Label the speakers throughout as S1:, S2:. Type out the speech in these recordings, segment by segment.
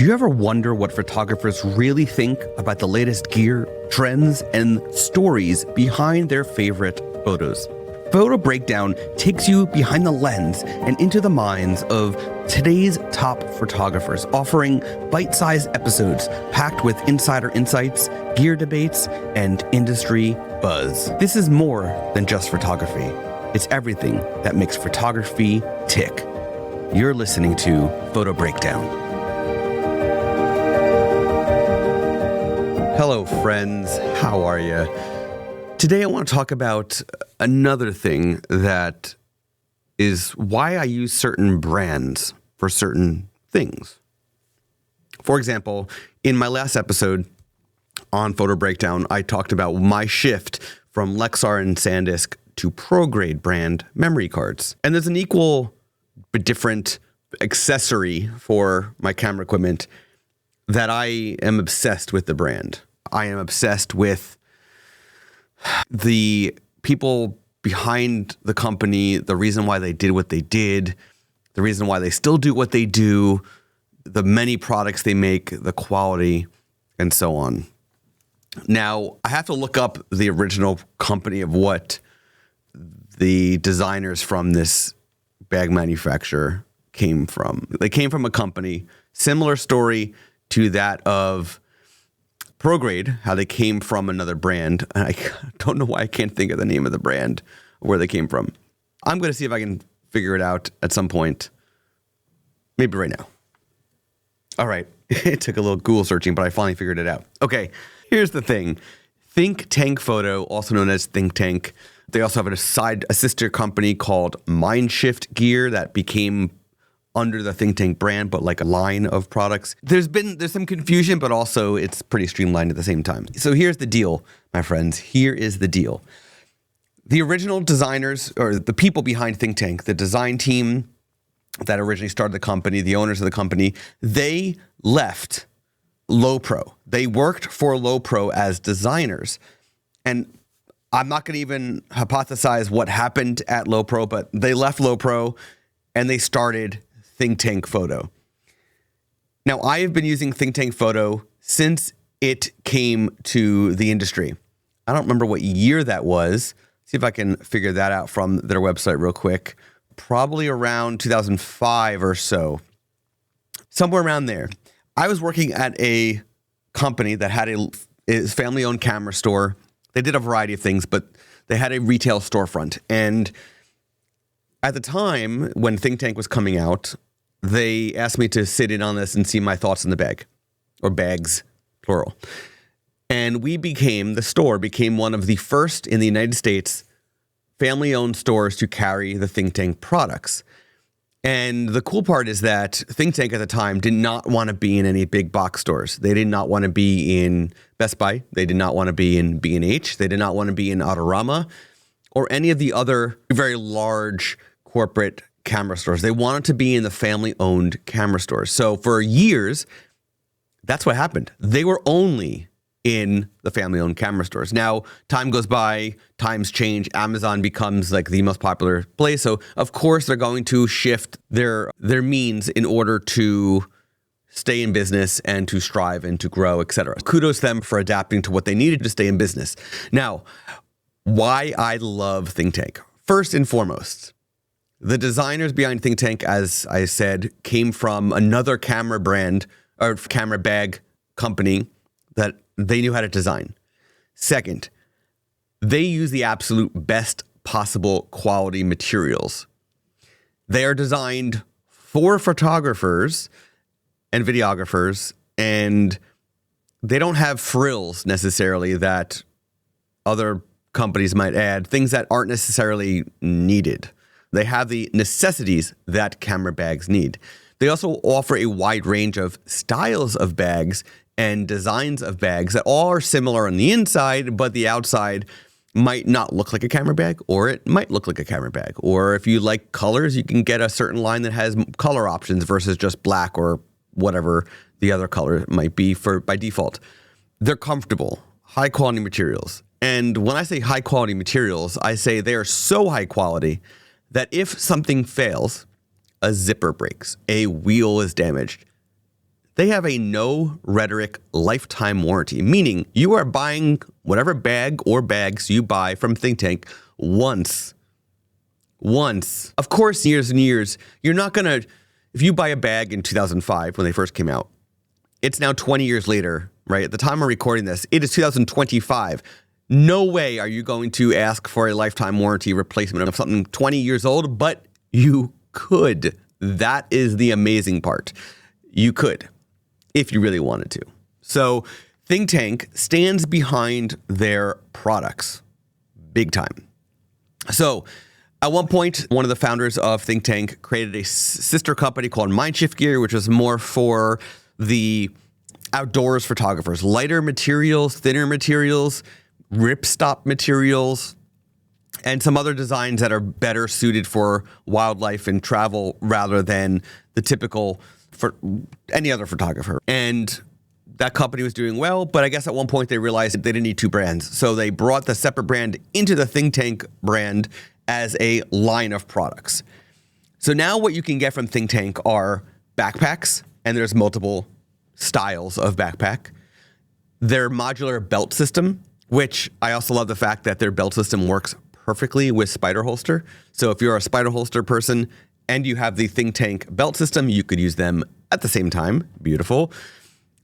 S1: Do you ever wonder what photographers really think about the latest gear, trends, and stories behind their favorite photos? Photo Breakdown takes you behind the lens and into the minds of today's top photographers, offering bite-sized episodes packed with insider insights, gear debates, and industry buzz. This is more than just photography. It's everything that makes photography tick. You're listening to Photo Breakdown. Hello, friends. How are you? Today, I want to talk about another thing that is why I use certain brands for certain things. For example, in my last episode on Photo Breakdown, I talked about my shift from Lexar and SanDisk to ProGrade brand memory cards. And there's an equal but different accessory for my camera equipment that I am obsessed with the brand. I am obsessed with the people behind the company, the reason why they did what they did, the reason why they still do what they do, the many products they make, the quality, and so on. Now, I have to look up the original company of what the designers from this bag manufacturer came from. They came from a company, similar story to that of ProGrade, how they came from another brand. And I don't know why I can't think of the name of the brand, where they came from. I'm going to see if I can figure it out at some point. Maybe right now. All right. It took a little Google searching, but I finally figured it out. Okay. Here's the thing. Think Tank Photo, also known as Think Tank. They also have a sister company called Mindshift Gear that became under the Think Tank brand, but like a line of products. There's some confusion, but also it's pretty streamlined at the same time. So here's the deal, my friends. Here is the deal. The original designers, or the people behind Think Tank, the design team that originally started the company, the owners of the company, they left Lowepro. They worked for Lowepro as designers. And I'm not going to even hypothesize what happened at Lowepro, but they left Lowepro and they started Think Tank Photo. Now, I have been using Think Tank Photo since it came to the industry. I don't remember what year that was. See if I can figure that out from their website real quick. Probably around 2005 or so. Somewhere around there. I was working at a company that had a family-owned camera store. They did a variety of things, but they had a retail storefront. And at the time when Think Tank was coming out, they asked me to sit in on this and see my thoughts on the bag, or bags, plural. And the store became one of the first in the United States family-owned stores to carry the Think Tank products. And the cool part is that Think Tank at the time did not want to be in any big box stores. They did not want to be in Best Buy. They did not want to be in B&H. They did not want to be in Autorama or any of the other very large corporate camera stores. They wanted to be in the family-owned camera stores. So for years, that's what happened. They were only in the family-owned camera stores. Now, time goes by, times change, Amazon becomes like the most popular place. So, of course, they're going to shift their means in order to stay in business and to strive and to grow, etc. Kudos to them for adapting to what they needed to stay in business. Now, why I love Think Tank. First and foremost, the designers behind Think Tank, as I said, came from another camera brand or camera bag company that they knew how to design. Second, they use the absolute best possible quality materials. They are designed for photographers and videographers, and they don't have frills necessarily that other companies might add, things that aren't necessarily needed. They have the necessities that camera bags need. They also offer a wide range of styles of bags and designs of bags that all are similar on the inside, but the outside might not look like a camera bag, or it might look like a camera bag. Or if you like colors, you can get a certain line that has color options versus just black or whatever the other color might be by default. They're comfortable, high quality materials. And when I say high quality materials, I say they are so high quality that if something fails, a zipper breaks, a wheel is damaged, They have a no rhetoric lifetime warranty, meaning you are buying whatever bag or bags you buy from Think Tank once. Of course, years and years, you're not going to, if you buy a bag in 2005 when they first came out, it's now 20 years later, right? At the time of recording this, it is 2025. No way are you going to ask for a lifetime warranty replacement of something 20 years old, but you could. That is the amazing part. You could, if you really wanted to. So Think Tank stands behind their products big time. So at one point, one of the founders of Think Tank created a sister company called Mindshift Gear, which was more for the outdoors photographers. Lighter materials, thinner materials, ripstop materials, and some other designs that are better suited for wildlife and travel rather than the typical for any other photographer. And that company was doing well, but I guess at one point they realized that they didn't need two brands. So they brought the separate brand into the Think Tank brand as a line of products. So now what you can get from Think Tank are backpacks, and there's multiple styles of backpack. Their modular belt system, which I also love the fact that their belt system works perfectly with Spider Holster. So if you're a Spider Holster person and you have the Think Tank belt system, you could use them at the same time. Beautiful.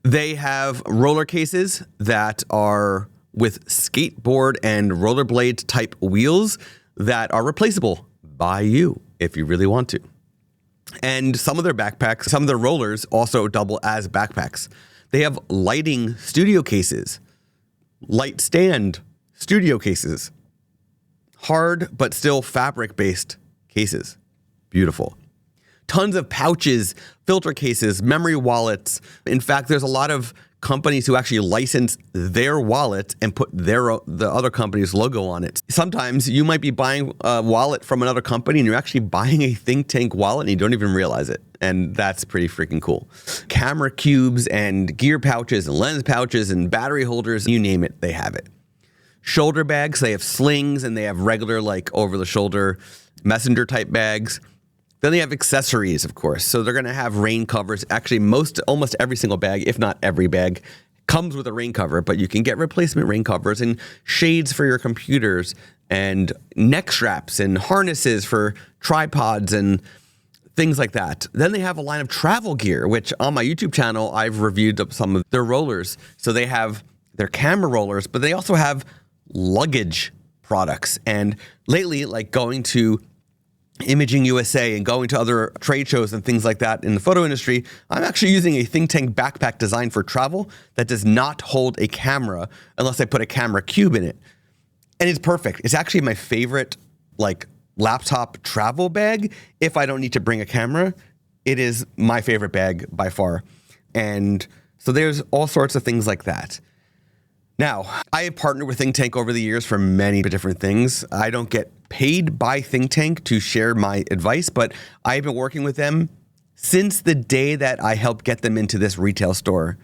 S1: They have roller cases that are with skateboard and rollerblade type wheels that are replaceable by you if you really want to. And some of their backpacks, some of their rollers also double as backpacks. They have lighting studio cases, light stand studio cases, hard but still fabric-based cases. Beautiful. Tons of pouches, filter cases, memory wallets. In fact, there's a lot of companies who actually license their wallet and put the other company's logo on it. Sometimes you might be buying a wallet from another company and you're actually buying a Think Tank wallet and you don't even realize it. And that's pretty freaking cool. Camera cubes and gear pouches and lens pouches and battery holders, you name it, they have it. Shoulder bags, they have slings and they have regular like over the shoulder messenger type bags. Then they have accessories, of course. So they're going to have rain covers. Actually, almost every single bag, if not every bag, comes with a rain cover, but you can get replacement rain covers and shades for your computers and neck straps and harnesses for tripods and things like that. Then they have a line of travel gear, which on my YouTube channel, I've reviewed some of their rollers. So they have their camera rollers, but they also have luggage products. And lately, like going to Imaging USA and going to other trade shows and things like that in the photo industry, I'm actually using a Think Tank backpack designed for travel that does not hold a camera unless I put a camera cube in it. And it's perfect. It's actually my favorite like laptop travel bag. If I don't need to bring a camera, it is my favorite bag by far. And so there's all sorts of things like that. Now, I have partnered with Think Tank over the years for many different things. I don't get paid by Think Tank to share my advice, but I've been working with them since the day that I helped get them into this retail store.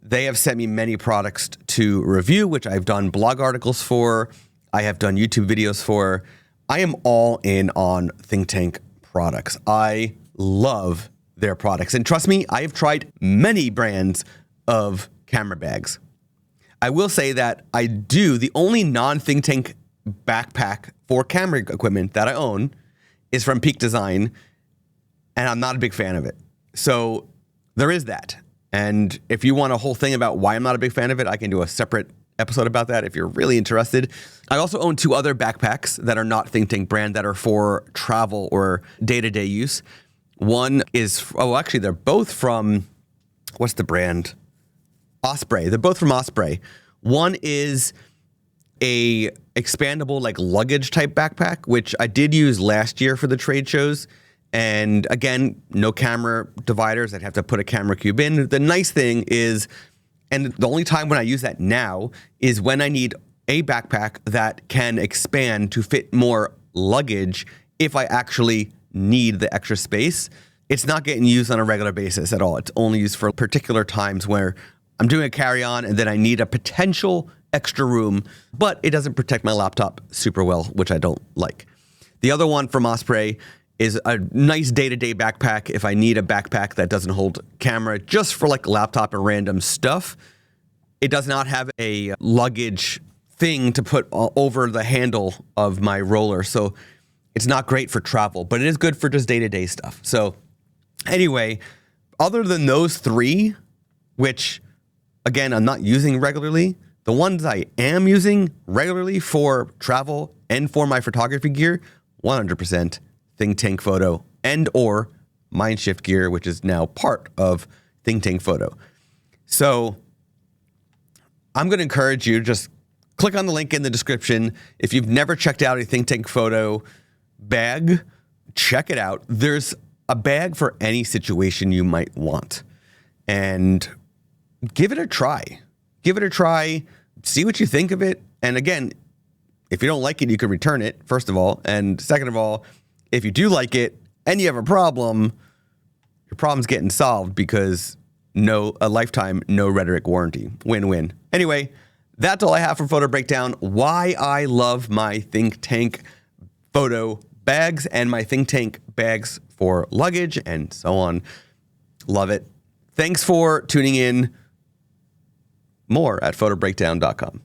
S1: They have sent me many products to review, which I've done blog articles for. I have done YouTube videos for. I am all in on Think Tank products. I love their products. And trust me, I have tried many brands of camera bags. I will say that the only non-Think Tank backpack for camera equipment that I own is from Peak Design, and I'm not a big fan of it. So there is that. And if you want a whole thing about why I'm not a big fan of it, I can do a separate episode about that if you're really interested. I also own two other backpacks that are not Think Tank brand that are for travel or day-to-day use. One is, actually they're both from, what's the brand? Osprey. They're both from Osprey. One is a expandable like luggage type backpack, which I did use last year for the trade shows. And again, no camera dividers. I'd have to put a camera cube in. The nice thing is, and the only time when I use that now is when I need a backpack that can expand to fit more luggage if I actually need the extra space. It's not getting used on a regular basis at all. It's only used for particular times where I'm doing a carry-on and then I need a potential extra room, but it doesn't protect my laptop super well, which I don't like. The other one from Osprey is a nice day-to-day backpack if I need a backpack that doesn't hold camera just for like laptop and random stuff. It does not have a luggage thing to put over the handle of my roller, so it's not great for travel, but it is good for just day-to-day stuff. So anyway, other than those three, which again, I'm not using regularly, the ones I am using regularly for travel and for my photography gear, 100% Think Tank Photo and or Mindshift gear, which is now part of Think Tank Photo. So I'm going to encourage you, just click on the link in the description. If you've never checked out a Think Tank Photo bag, check it out. There's a bag for any situation you might want. And give it a try. Give it a try. See what you think of it. And again, if you don't like it, you can return it, first of all. And second of all, if you do like it and you have a problem, your problem's getting solved because a lifetime, no rhetoric warranty. Win-win. Anyway, that's all I have for Photo Breakdown. Why I love my Think Tank Photo bags and my Think Tank bags for luggage and so on. Love it. Thanks for tuning in. More at photobreakdown.com.